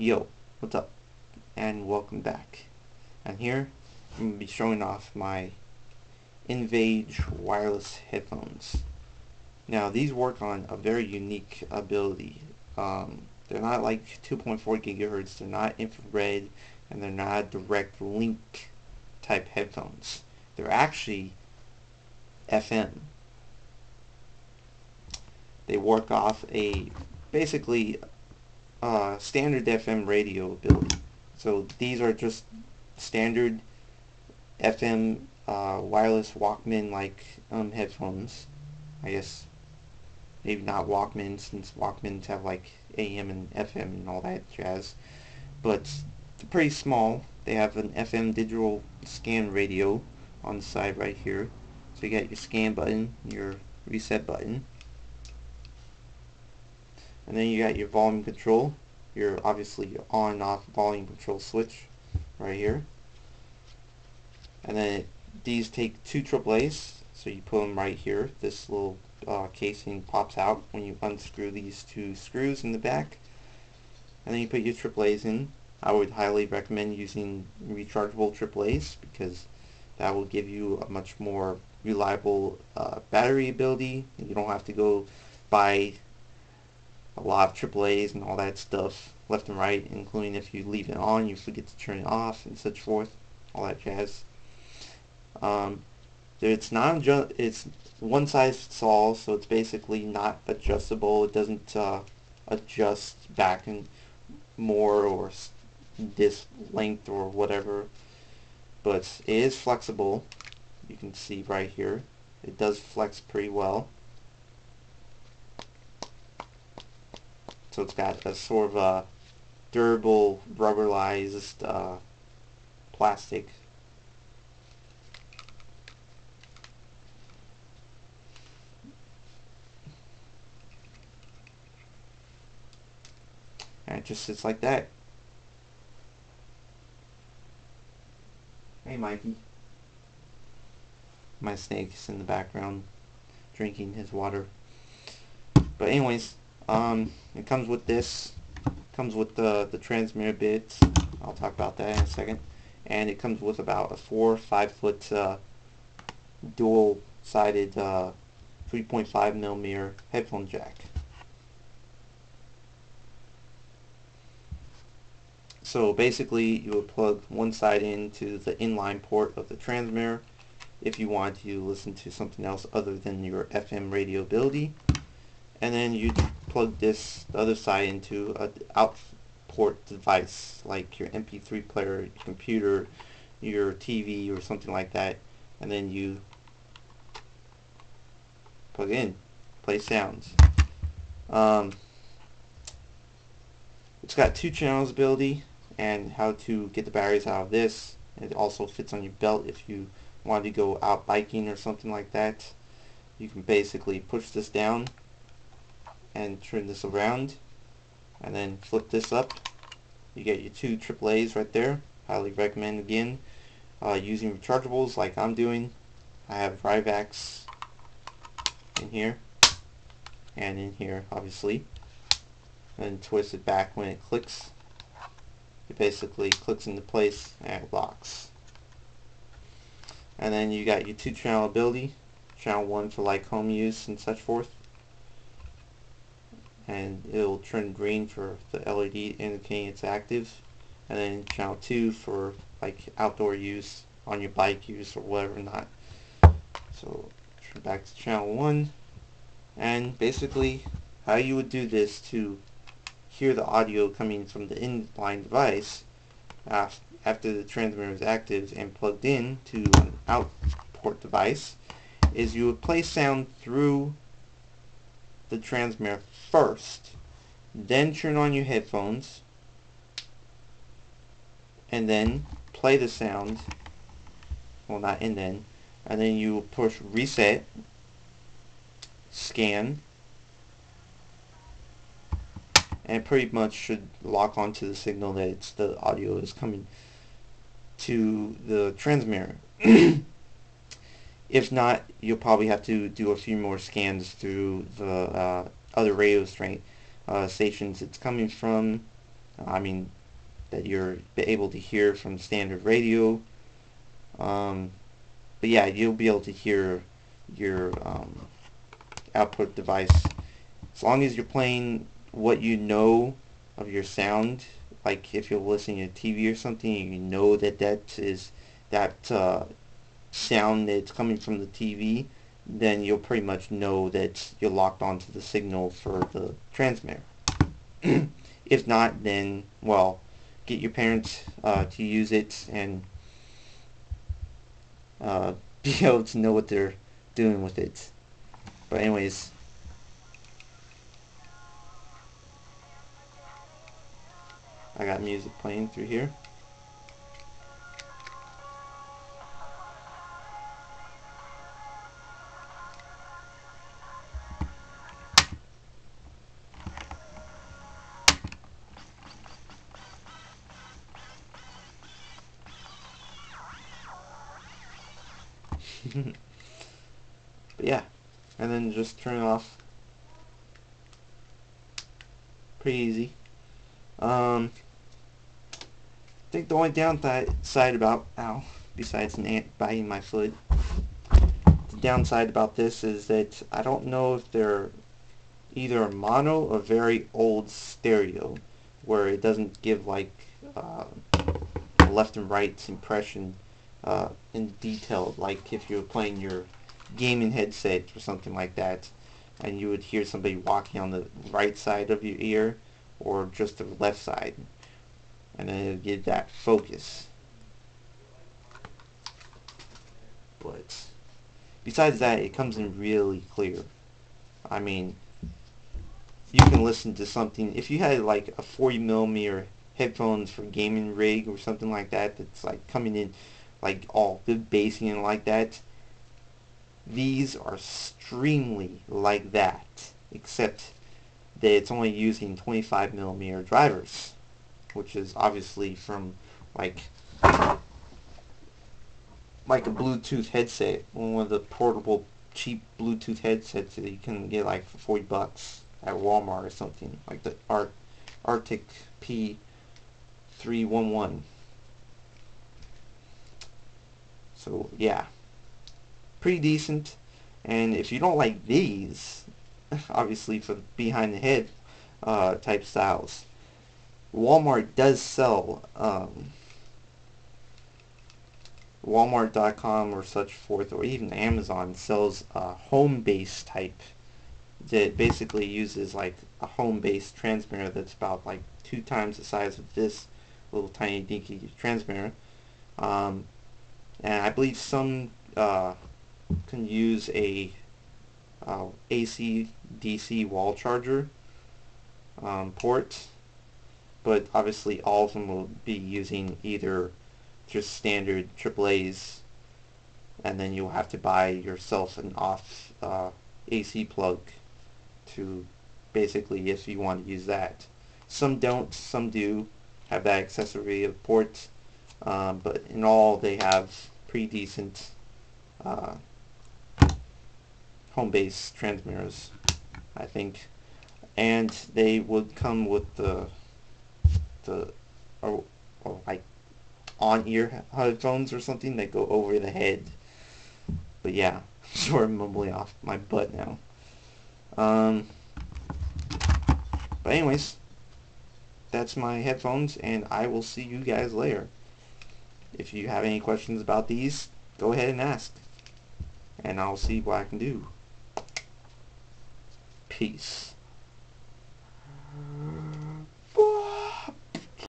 Yo, what's up? And welcome back. And here, I'm going to be showing off my Innovage wireless headphones. Now, these work on a very unique ability. They're not like 2.4 gigahertz, they're not infrared, and they're not direct link type headphones. They're actually FM. They work off a basically standard FM radio ability. So these are just standard FM wireless Walkman like headphones. I guess maybe not Walkman, since Walkmans have like AM and FM and all that jazz. But they're pretty small. They have an FM digital scan radio on the side right here. So you got your scan button, your reset button, and then you got your volume control, obviously your on and off volume control switch right here. And then these take two AAAs, so you put them right here. This little casing pops out when you unscrew these two screws in the back, and then you put your AAAs in. I would highly recommend using rechargeable AAAs because that will give you a much more reliable battery ability. You don't have to go buy a lot of AAAs and all that stuff left and right, including if you leave it on, you forget to turn it off and such forth, all that jazz. It's one size fits all, so it's basically not adjustable. It doesn't adjust back and more or this length or whatever, but it is flexible. You can see right here, it does flex pretty well. So it's got a sort of a durable rubberized plastic. And it just sits like that. Hey Mikey. My snake is in the background drinking his water. But anyways, it comes with this. Comes with the transmitter bits. I'll talk about that in a second. And it comes with about a 4 or 5 foot dual-sided 3.5 millimeter headphone jack. So basically, you would plug one side into the inline port of the transmitter if you want to listen to something else other than your FM radio ability, and then you plug the other side into an output device like your MP3 player, your computer, your TV, or something like that, and then you plug in, play sounds. It's got 2 channels ability, and how to get the batteries out of this. It also fits on your belt if you want to go out biking or something like that. You can basically push this down and turn this around and then flip this up. You get your 2 AAAs right there. Highly recommend again using rechargeables like I'm doing. I have Rivax in here and in here obviously. And twist it back when it clicks. It basically clicks into place and it locks. And then you got your 2 channel ability, channel 1 for like home use and such forth, and it'll turn green for the LED indicating it's active, and then channel 2 for like outdoor use, on your bike use or whatever not. So turn back to channel 1, and basically how you would do this to hear the audio coming from the inline device after the transmitter is active and plugged in to an output device is you would play sound through the transmitter first, then turn on your headphones, and then play the sound, well not and then you push reset, scan, and it pretty much should lock onto the signal that the audio is coming to the transmitter. If not, you'll probably have to do a few more scans through the other radio stations it's coming from, I mean, that you're able to hear from standard radio. Um, but yeah, you'll be able to hear your output device as long as you're playing what you know of your sound. Like if you're listening to TV or something, you know that that sound that's coming from the TV, then you'll pretty much know that you're locked onto the signal for the transmitter. If not, then, well, get your parents to use it and uh, be able to know what they're doing with it. But anyways, I got music playing through here. But yeah, and then just turn it off. Pretty easy. I think the only downside about, ow, besides an ant biting my foot, the downside about this is that I don't know if they're either a mono or very old stereo, where it doesn't give like uh, left and right impression in detail, like if you were playing your gaming headset or something like that, and you would hear somebody walking on the right side of your ear or just the left side, and then it would give that focus. But besides that, it comes in really clear. I mean, you can listen to something if you had like a 40 millimeter headphones for gaming rig or something like that that's like coming in like all good bassing and like that. These are extremely like that, except that it's only using 25 millimeter drivers, which is obviously from like like a Bluetooth headset, one of the portable cheap Bluetooth headsets that you can get like for $40 at Walmart or something, like the Arctic P311. So yeah, pretty decent. And if you don't like these, obviously for behind the head type styles, Walmart does sell Walmart.com or such forth, or even Amazon sells a home base type that basically uses like a home base transmitter that's about like 2 times the size of this little tiny dinky transmitter. Um, and I believe some can use a AC DC wall charger port, but obviously all of them will be using either just standard AAA's, and then you'll have to buy yourself an off AC plug to basically if you want to use that. Some don't, some do have that accessory of ports, but in all they have pretty decent uh, home base transmitters, I think, and they would come with the or like on ear headphones or something that go over the head. But yeah, sort of mumbling off my butt now. Um, but anyways, that's my headphones, and I will see you guys later. If you have any questions about these, go ahead and ask, and I'll see what I can do. Peace.